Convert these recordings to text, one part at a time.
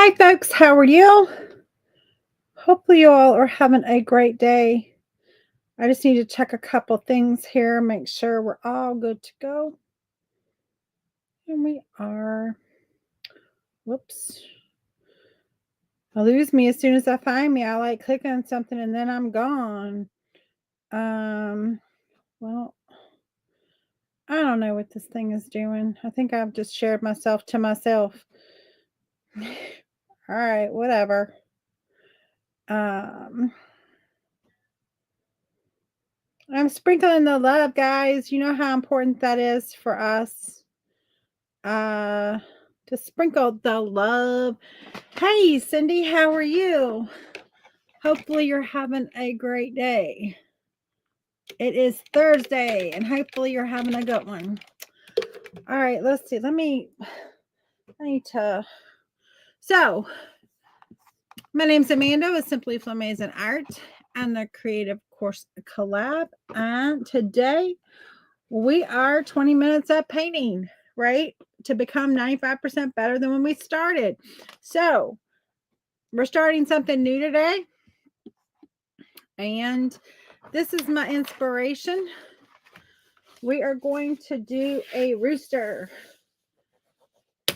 Hi, folks. How are you? Hopefully, you all are having a great day. I just need to check a couple things here, make sure we're all good to go. And we are. Whoops. I lose me as soon as I find me. I like clicking on something and then I'm gone. Well, I don't know what this thing is doing. I think I've just shared myself to myself. All right, whatever. Um, I'm sprinkling the love, guys. You know how important that is for us. Uh, to sprinkle the love. Hey, Cindy, how are you? Hopefully, you're having a great day. It is Thursday, and hopefully, you're having a good one. All right, let's see. I need to. So, my name's Amanda with Simply Flamazing Art and the Creative Course Collab. And today, we are 20 minutes up painting, right? To become 95% better than when we started. So, we're starting something new today. And this is my inspiration. We are going to do a rooster.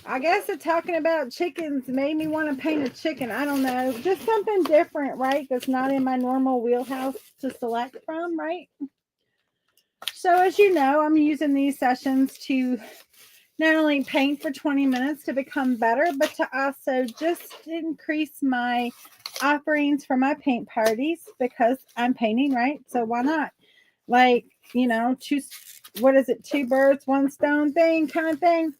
I guess talking about chickens made me want to paint a chicken. I don't know. Just something different, right? That's not in my normal wheelhouse to select from, right? So as you know, I'm using these sessions to not only paint for 20 minutes to become better, but to also just increase my offerings for my paint parties because I'm painting, right? So why not? Like, two birds, one stone thing kind of thing.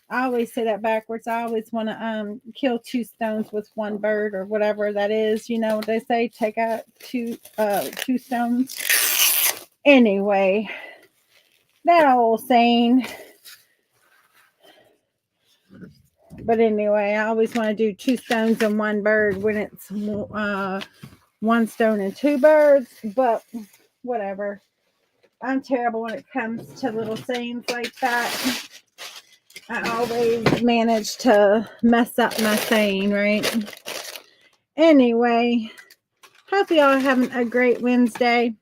I always say that backwards. I always want to kill two stones with one bird or whatever that is. You know what they say, take out two stones. Anyway, that old saying. But anyway, I always want to do two stones and one bird when it's one stone and two birds. But whatever. I'm terrible when it comes to little sayings like that. I always manage to mess up my saying, right? Anyway, hope y'all are having a great Wednesday.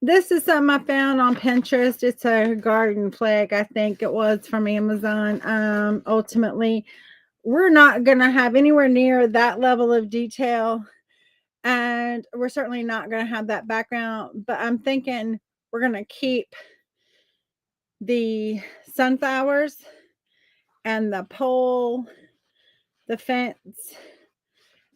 This is something I found on Pinterest. It's a garden flag, I think it was from Amazon. Ultimately, we're not going to have anywhere near that level of detail. And we're certainly not going to have that background. But I'm thinking we're going to keep the sunflowers and the pole, the fence,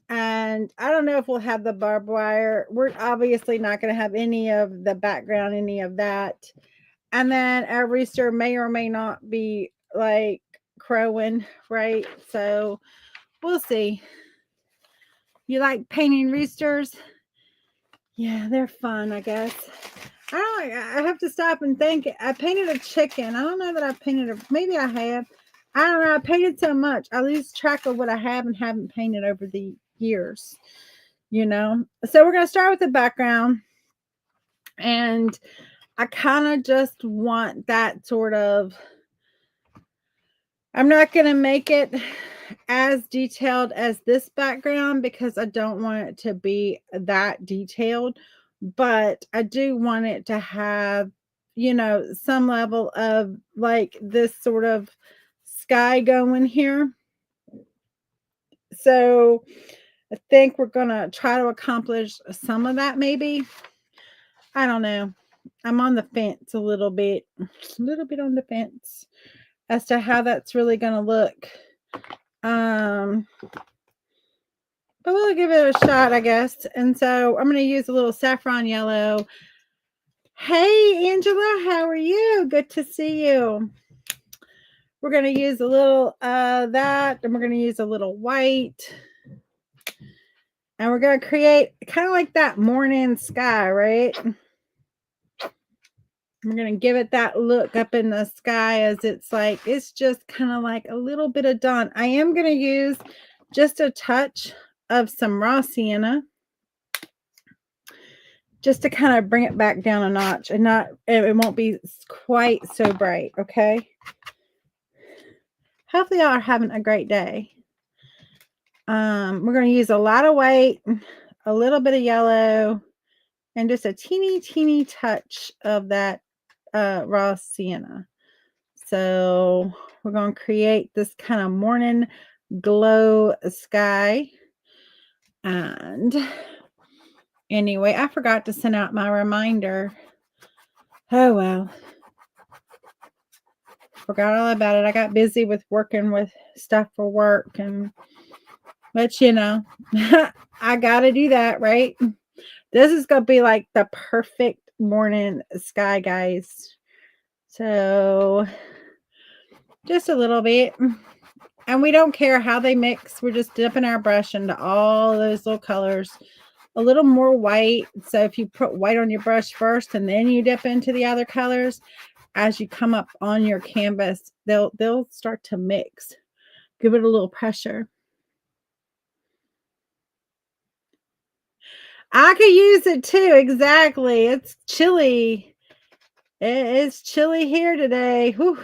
and I don't know if we'll have the barbed wire. We're obviously not going to have any of the background, any of that. And then our rooster may or may not be like crowing, right? So we'll see. You like painting roosters? Yeah, they're fun, I guess. I have to stop and think. I painted a chicken. I don't know that I've painted a, maybe I have. I don't know. I painted so much. I lose track of what I have and haven't painted over the years, So we're going to start with the background. And I kind of just want that sort of, I'm not going to make it as detailed as this background because I don't want it to be that detailed. But I do want it to have, some level of like this sort of sky going here. So I think we're going to try to accomplish some of that maybe. I don't know. I'm on the fence a little bit on the fence as to how that's really going to look. But we'll give it a shot, I guess. And so I'm going to use a little saffron yellow. Hey, Angela, how are you? Good to see you. We're going to use a little that, and we're going to use a little white. And we're going to create kind of like that morning sky, right? We're going to give it that look up in the sky as it's just kind of like a little bit of dawn. I am going to use just a touch of some raw sienna just to kind of bring it back down a notch and it won't be quite so bright. Okay. Hopefully y'all are having a great day. We're going to use a lot of white, a little bit of yellow, and just a teeny touch of that raw sienna. So we're going to create this kind of morning glow sky. And anyway, I forgot to send out my reminder. Oh, well. Forgot all about it. I got busy with working with stuff for work. But, you know, I got to do that, right? This is going to be like the perfect morning sky, guys. So, just a little bit. And we don't care how they mix. We're just dipping our brush into all those little colors. A little more white. So if you put white on your brush first and then you dip into the other colors, as you come up on your canvas, they'll start to mix. Give it a little pressure. I could use it too. Exactly. It's chilly. It's chilly here today. Whew.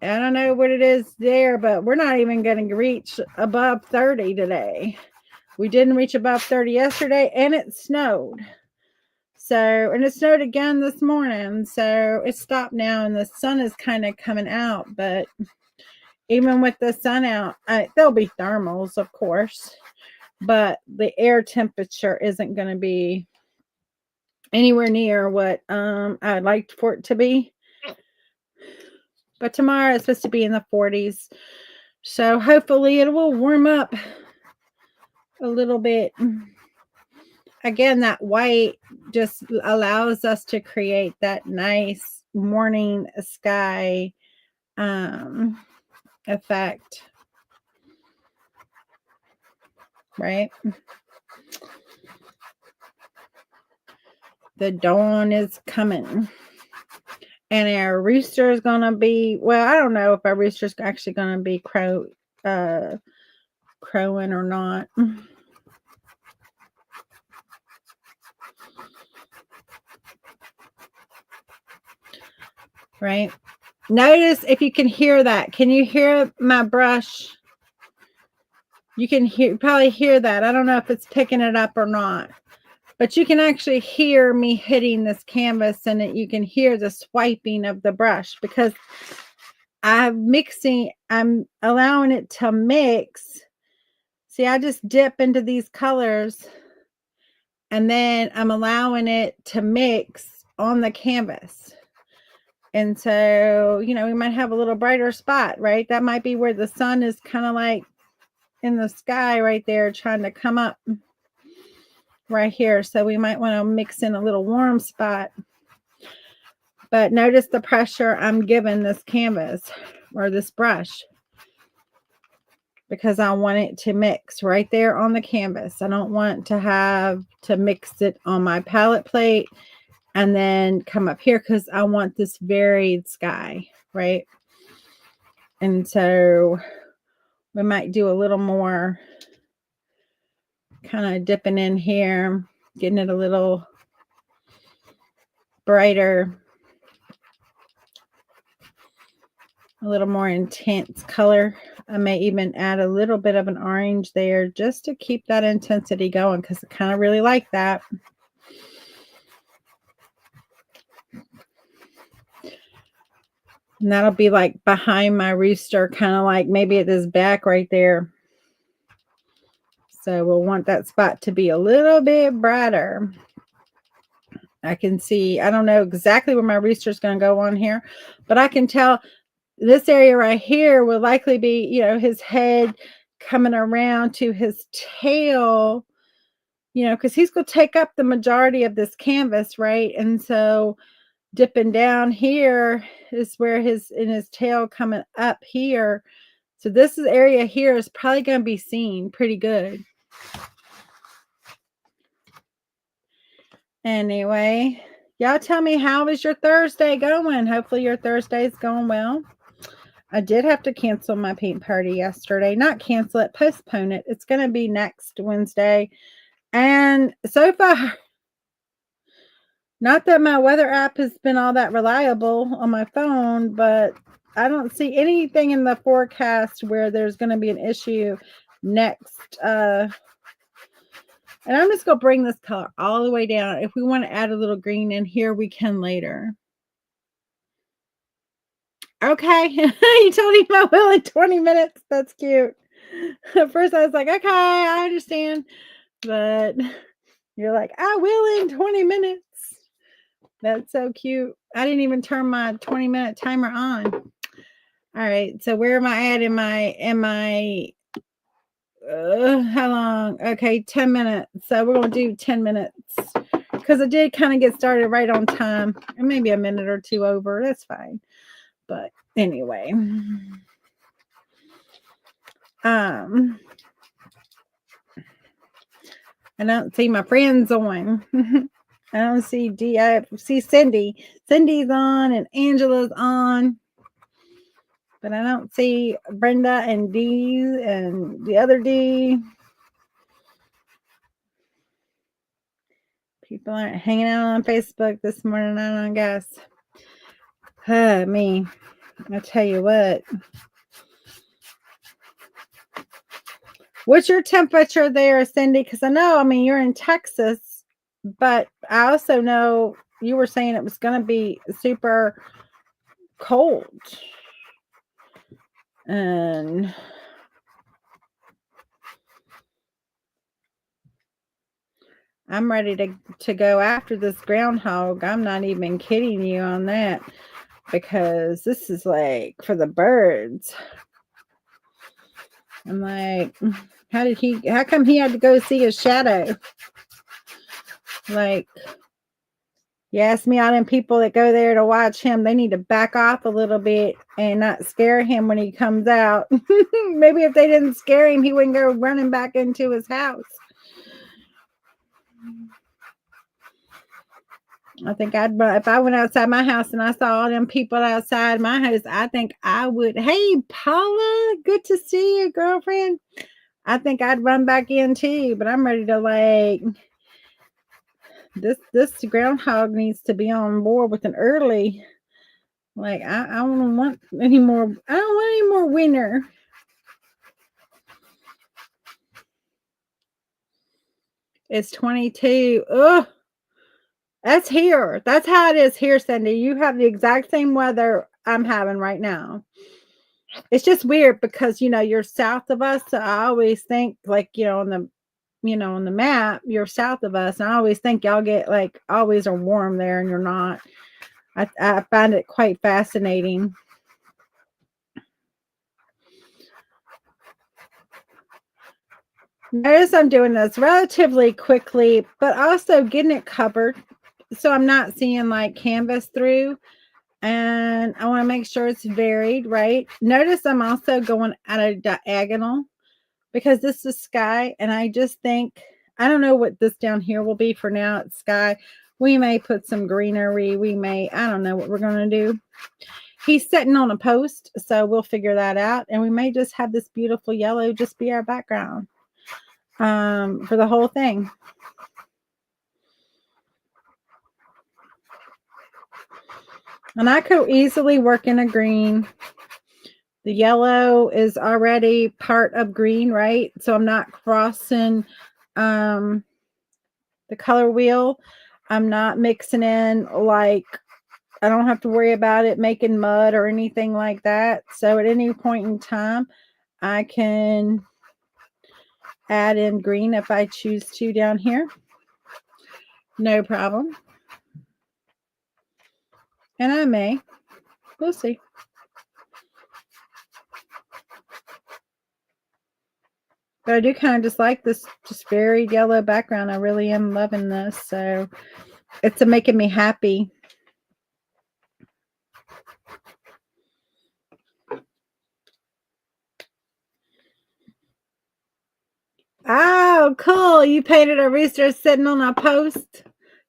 I don't know what it is there, but we're not even going to reach above 30 today. We didn't reach above 30 yesterday, and it snowed. So, and it snowed again this morning. So it stopped now, and the sun is kind of coming out. But even with the sun out, there'll be thermals, of course. But the air temperature isn't going to be anywhere near what I'd like for it to be. But tomorrow it's supposed to be in the 40s. So hopefully it will warm up a little bit. Again, that white just allows us to create that nice morning sky effect. Right? The dawn is coming. And our rooster is going to be, well, I don't know if our rooster is actually going to be crowing or not. Right? Notice if you can hear that. Can you hear my brush? You can probably hear that. I don't know if it's picking it up or not. But you can actually hear me hitting this canvas, and you can hear the swiping of the brush because I'm allowing it to mix. See, I just dip into these colors, and then I'm allowing it to mix on the canvas. And so, you know, we might have a little brighter spot, right? That might be where the sun is kind of like in the sky right there trying to come up right here. So we might want to mix in a little warm spot. But notice the pressure I'm giving this canvas or this brush because I want it to mix right there on the canvas. I don't want to have to mix it on my palette plate and then come up here because I want this varied sky, right? And so we might do a little more kind of dipping in here, getting it a little brighter, a little more intense color. I may even add a little bit of an orange there just to keep that intensity going because I kind of really like that. And that'll be like behind my rooster, kind of like maybe at this back right there. So we'll want that spot to be a little bit brighter. I can see, I don't know exactly where my rooster is going to go on here, but I can tell this area right here will likely be, you know, his head coming around to his tail, you know, because he's going to take up the majority of this canvas, right? And so dipping down here is where his tail coming up here. So this area here is probably going to be seen pretty good. Anyway, y'all tell me, how is your Thursday going? Hopefully your Thursday is going well. I did have to cancel my paint party yesterday. Not cancel it, postpone it. It's going to be next Wednesday. And so far, not that my weather app has been all that reliable on my phone, but I don't see anything in the forecast where there's going to be an issue next. And I'm just going to bring this color all the way down. If we want to add a little green in here, we can later. Okay. You told him I will in 20 minutes. That's cute. At first I was like, okay, I understand. But you're like, I will in 20 minutes. That's so cute. I didn't even turn my 20-minute timer on. All right. So where am I at in my how long? Okay, 10 minutes. So we're going to do 10 minutes because I did kind of get started right on time, and maybe a minute or two over. That's fine. But anyway, I don't see my friends on. I don't see D. I see Cindy. Cindy's on and Angela's on. But I don't see Brenda and Dee and the other D. People aren't hanging out on Facebook this morning, I don't guess. Me. I tell you what. What's your temperature there, Cindy? Because I know, I mean, you're in Texas, but I also know you were saying it was going to be super cold. And I'm ready to go after this groundhog. I'm not even kidding you on that, because this is like for the birds. I'm like, how come he had to go see his shadow? Like, you ask me, all them people that go there to watch him, they need to back off a little bit and not scare him when he comes out. Maybe if they didn't scare him, he wouldn't go running back into his house. I think if I went outside my house and I saw all them people outside my house, I think I would. Hey, Paula, good to see you, girlfriend. I think I'd run back in too, but I'm ready to like this groundhog needs to be on board with an early. Like I don't want any more. I don't want any more winter. It's 22. Ugh. That's here. That's how it is here, Cindy. You have the exact same weather I'm having right now. It's just weird because you're south of us. So I always think like, on the map, you're south of us. And I always think y'all get like always are warm there and you're not. I find it quite fascinating. Notice I'm doing this relatively quickly, but also getting it covered. So I'm not seeing like canvas through. And I want to make sure it's varied, right? Notice I'm also going at a diagonal because this is sky. And I just think, I don't know what this down here will be for now. It's sky. We may put some greenery. I don't know what we're going to do. He's sitting on a post, so we'll figure that out. And we may just have this beautiful yellow just be our background for the whole thing. And I could easily work in a green. The yellow is already part of green, right? So I'm not crossing the color wheel. I'm not mixing in like, I don't have to worry about it making mud or anything like that. So at any point in time, I can add in green if I choose to down here. No problem. And I may. We'll see. But I do kind of just like this just varied yellow background. I really am loving this. So it's making me happy. Oh, cool. You painted a rooster sitting on a post.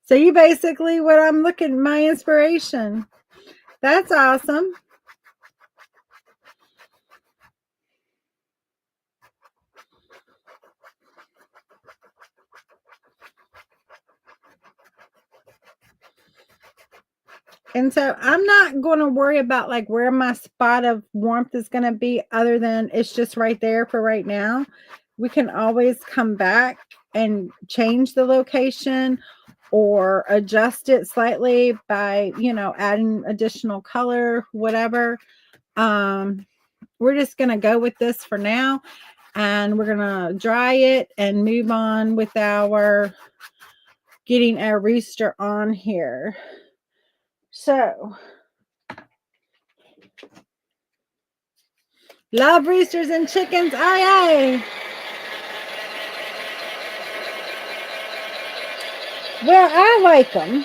So you basically what I'm looking, my inspiration. That's awesome. And so I'm not going to worry about like where my spot of warmth is going to be, other than it's just right there for right now. We can always come back and change the location or adjust it slightly by, you know, adding additional color, whatever. We're just going to go with this for now, and we're going to dry it and move on with our getting our rooster on here. So love roosters and chickens. Aye, aye. Well, I like them.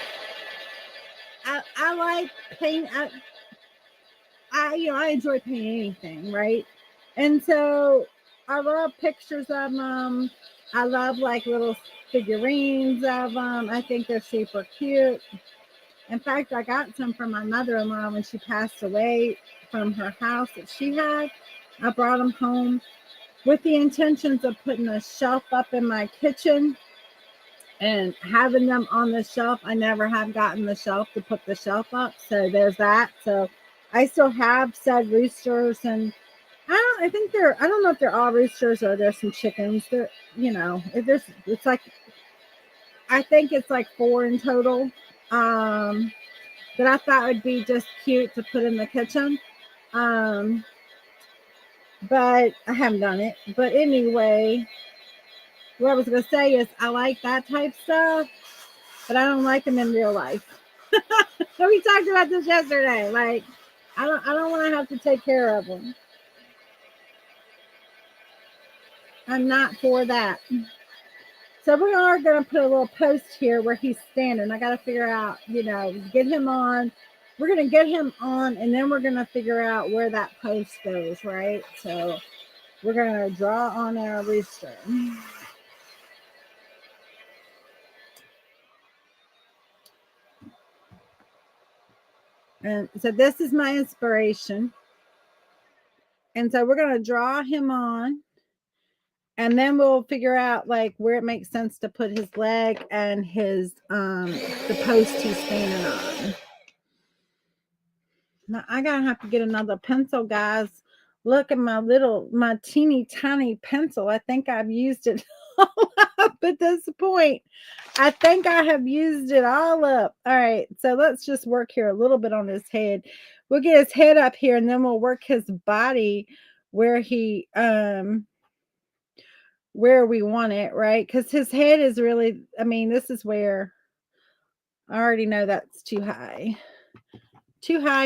I like paint. I enjoy painting anything, right? And so I love pictures of them. I love like little figurines of them. I think they're super cute. In fact, I got some from my mother-in-law when she passed away from her house that she had. I brought them home with the intentions of putting a shelf up in my kitchen and having them on the shelf. I never have gotten the shelf to put the shelf up. So there's that. So I still have said roosters, and I don't know if they're all roosters or there's some chickens. They're, you know, it's like, I think it's like 4 in total. That I thought would be just cute to put in the kitchen. But I haven't done it. But anyway, what I was going to say is I like that type stuff, but I don't like them in real life. We talked about this yesterday. Like, I don't want to have to take care of them. I'm not for that. So we are going to put a little post here where he's standing. I got to figure out, you know, get him on. We're going to get him on, and then we're going to figure out where that post goes, right? So we're going to draw on our rooster. And so this is my inspiration. And so we're going to draw him on, and then we'll figure out like where it makes sense to put his leg and his the post he's standing on. Now I gotta have to get another pencil, guys. Look at my teeny tiny pencil. I think I've used it all up at this point. I think I have used it all up. All right, so let's just work here a little bit on his head. We'll get his head up here, and then we'll work his body where he where we want it, right? Because his head is really, I mean, this is where I already know that's too high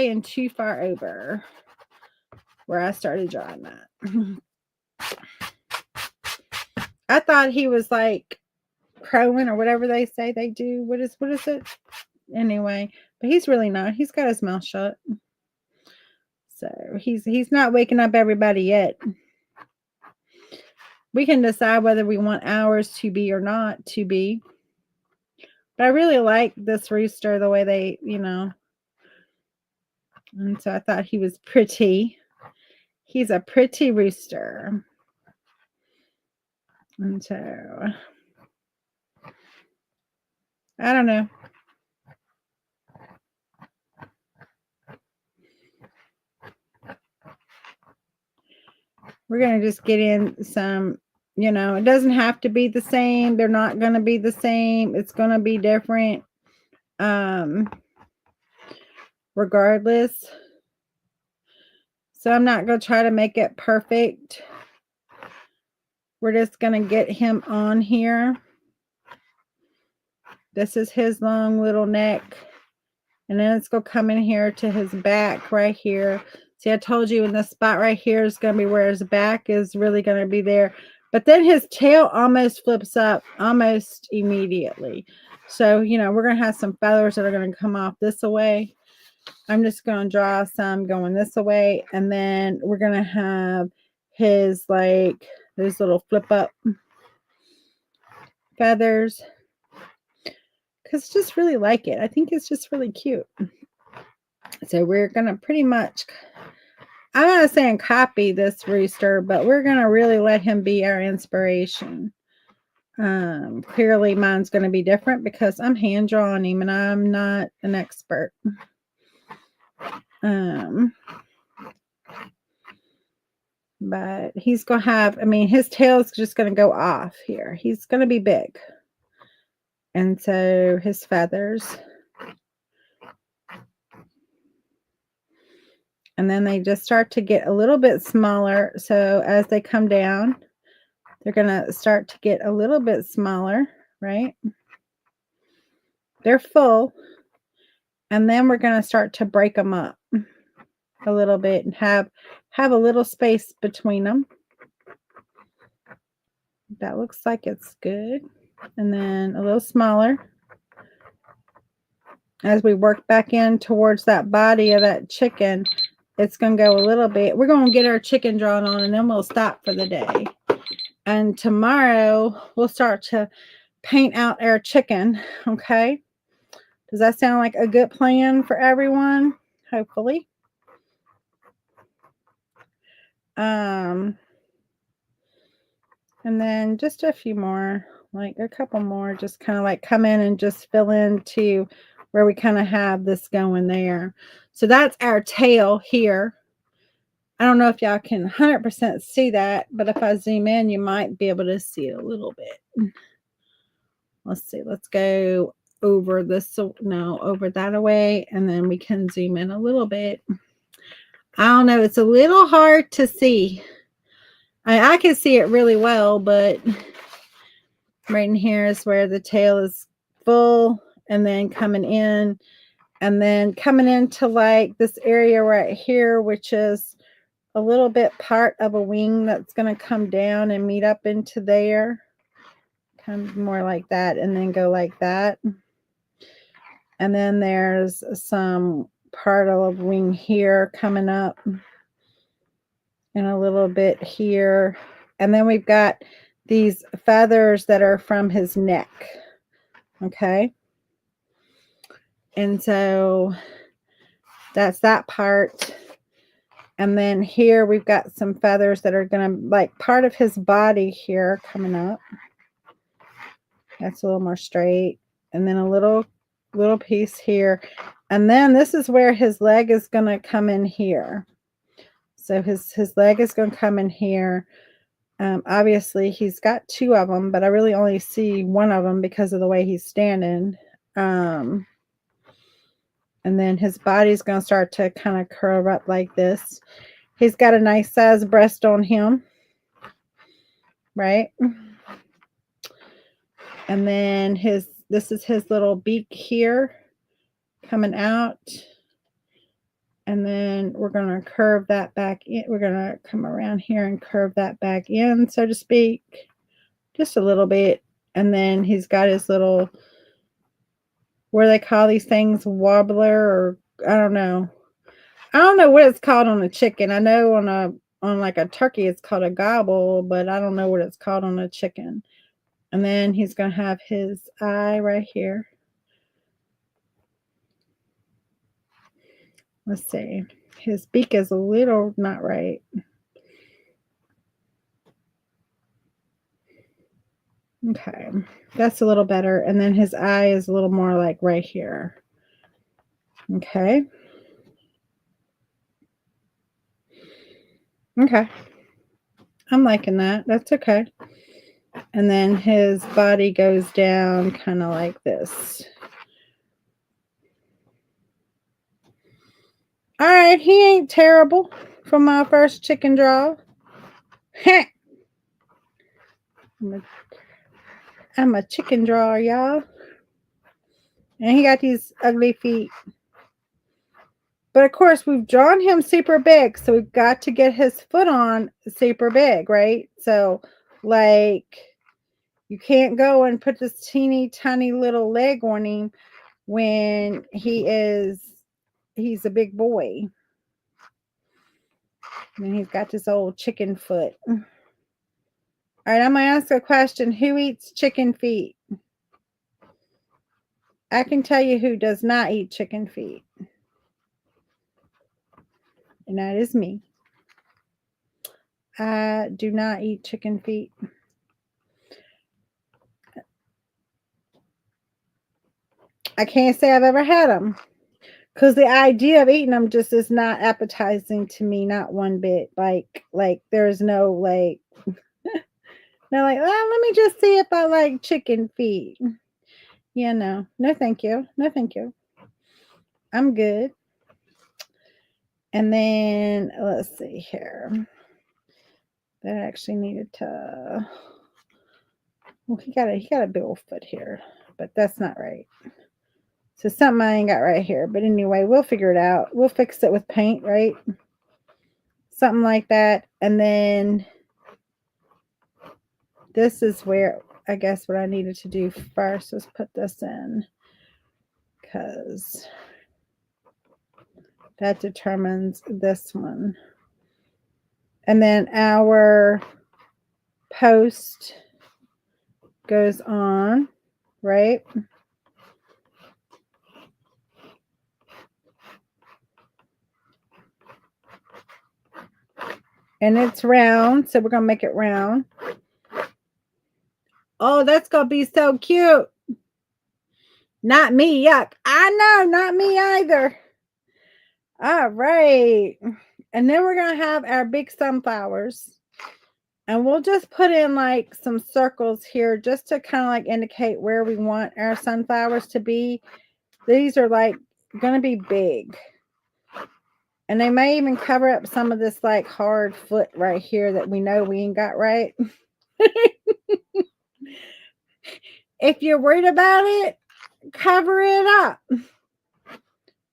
and too far over where I started drawing that. I thought he was like crowing or whatever they say they do. What is it? Anyway, but he's really not. He's got his mouth shut. So he's not waking up everybody yet. We can decide whether we want ours to be or not to be. But I really like this rooster, the way they, you know. And so I thought he was pretty. He's a pretty rooster. And so I don't know. We're going to just get in some, you know, it doesn't have to be the same. They're not going to be the same. It's going to be different. Regardless. So I'm not going to try to make it perfect. We're just going to get him on here. This is his long little neck. And then it's going to come in here to his back right here. See, I told you in the spot right here is going to be where his back is really going to be there. But then his tail almost flips up almost immediately. So, you know, we're going to have some feathers that are going to come off this way. I'm just going to draw some going this way. And then we're going to have his, like, those little flip up feathers. Because I just really like it. I think it's just really cute. So we're going to pretty much, I'm not saying copy this rooster, but we're going to really let him be our inspiration. Clearly mine's going to be different because I'm hand drawing him and I'm not an expert. But he's going to have, I mean, his tail is just going to go off here. He's going to be big. And so his feathers. And then they just start to get a little bit smaller. So as they come down, they're going to start to get a little bit smaller, right? They're full. And then we're going to start to break them up a little bit and have a little space between them. That looks like it's good. And then a little smaller. As we work back in towards that body of that chicken, it's going to go a little bit. We're going to get our chicken drawn on, and then we'll stop for the day. And tomorrow we'll start to paint out our chicken. Okay. Does that sound like a good plan for everyone? Hopefully. And then just a few more, like a couple more, just kind of like come in and just fill into where we kind of have this going there. So that's our tail here. I don't know if y'all can 100% see that, but if I zoom in, you might be able to see it a little bit. Let's see. Let's go over this. No, over that away. And then we can zoom in a little bit. I don't know. It's a little hard to see. I can see it really well, but right in here is where the tail is full and then coming in and then coming into like this area right here, which is a little bit part of a wing that's going to come down and meet up into there. Kind of more like that and then go like that. And then there's some part of a wing here coming up and a little bit here. And then we've got these feathers that are from his neck. Okay. And so that's that part. And then here we've got some feathers that are going to like part of his body here coming up. That's a little more straight. And then a little piece here. And then this is where his leg is going to come in here. So his leg is going to come in here. Obviously, he's got two of them, but I really only see one of them because of the way he's standing. And then his body's going to start to kind of curve up like this. He's got a nice size breast on him, right? And then this is his little beak here coming out. And then we're going to curve that back in. We're going to come around here and curve that back in, so to speak, just a little bit. And then he's got his little, what do they call these things? Wobbler, or I don't know. I don't know what it's called on a chicken. I know on like a turkey it's called a gobble, but I don't know what it's called on a chicken. And then he's going to have his eye right here. Let's see. His beak is a little not right. Okay, that's a little better. And then his eye is a little more like right here. Okay. Okay. I'm liking that. That's okay. And then his body goes down kind of like this. All right, he ain't terrible from my first chicken draw. I'm a chicken drawer, y'all. And he got these ugly feet. But of course, we've drawn him super big, so we've got to get his foot on super big, right? So, like, you can't go and put this teeny tiny little leg on him when he's a big boy. And he's got this old chicken foot. All right, I'm going to ask a question. Who eats chicken feet? I can tell you who does not eat chicken feet. And that is me. I do not eat chicken feet. I can't say I've ever had them. Because the idea of eating them just is not appetizing to me, not one bit. Like there's no like, no, like, oh, let me just see if I like chicken feet. Yeah, no, no, thank you, no, thank you. I'm good. And then let's see here. That actually needed to. Well, he got a big old foot here, but that's not right. So something I ain't got right here. But anyway, we'll figure it out. We'll fix it with paint, right? Something like that. And then this is where I guess what I needed to do first was put this in, because that determines this one. And then our post goes on, right? And it's round, so we're going to make it round. Oh, that's going to be so cute. Not me, yuck. I know, not me either. All right. And then we're going to have our big sunflowers. And we'll just put in like some circles here just to kind of like indicate where we want our sunflowers to be. These are like going to be big. And they may even cover up some of this like hard foot right here that we know we ain't got right. If you're worried about it, cover it up.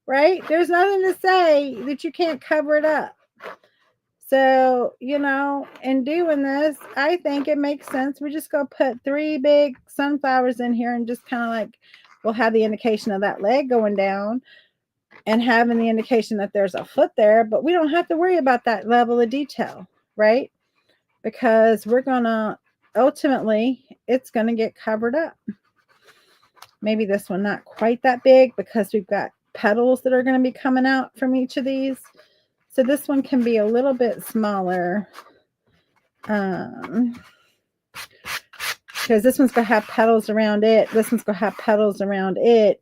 Right? There's nothing to say that you can't cover it up. So, you know, in doing this, I think it makes sense. We just go put 3 big sunflowers in here and just kind of like, we'll have the indication of that leg going down and having the indication that there's a foot there, but we don't have to worry about that level of detail, right? Because we're going to, ultimately, it's going to get covered up. Maybe this one not quite that big because we've got petals that are going to be coming out from each of these. So this one can be a little bit smaller. Because this one's going to have petals around it. This one's going to have petals around it.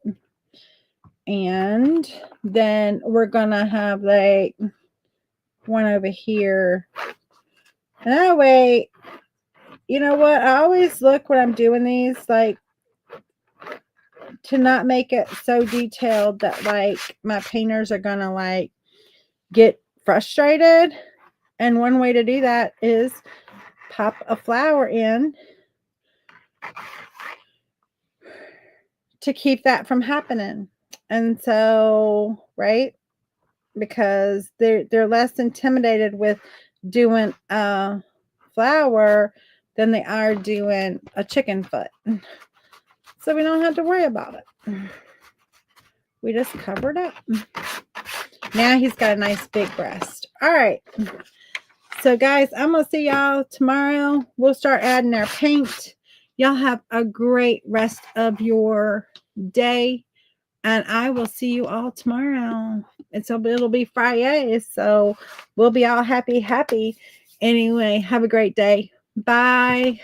And then we're going to have like one over here. And that way, you know what? I always look when I'm doing these, like, to not make it so detailed that like my painters are going to like get frustrated. And one way to do that is pop a flower in to keep that from happening. And so, right, because they're less intimidated with doing a flower than they are doing a chicken foot. So we don't have to worry about it. We just cover it up. Now he's got a nice big breast. All right. So guys, I'm going to see y'all tomorrow. We'll start adding our paint. Y'all have a great rest of your day. And I will see you all tomorrow. It'll be Friday. So we'll be all happy. Anyway, have a great day. Bye.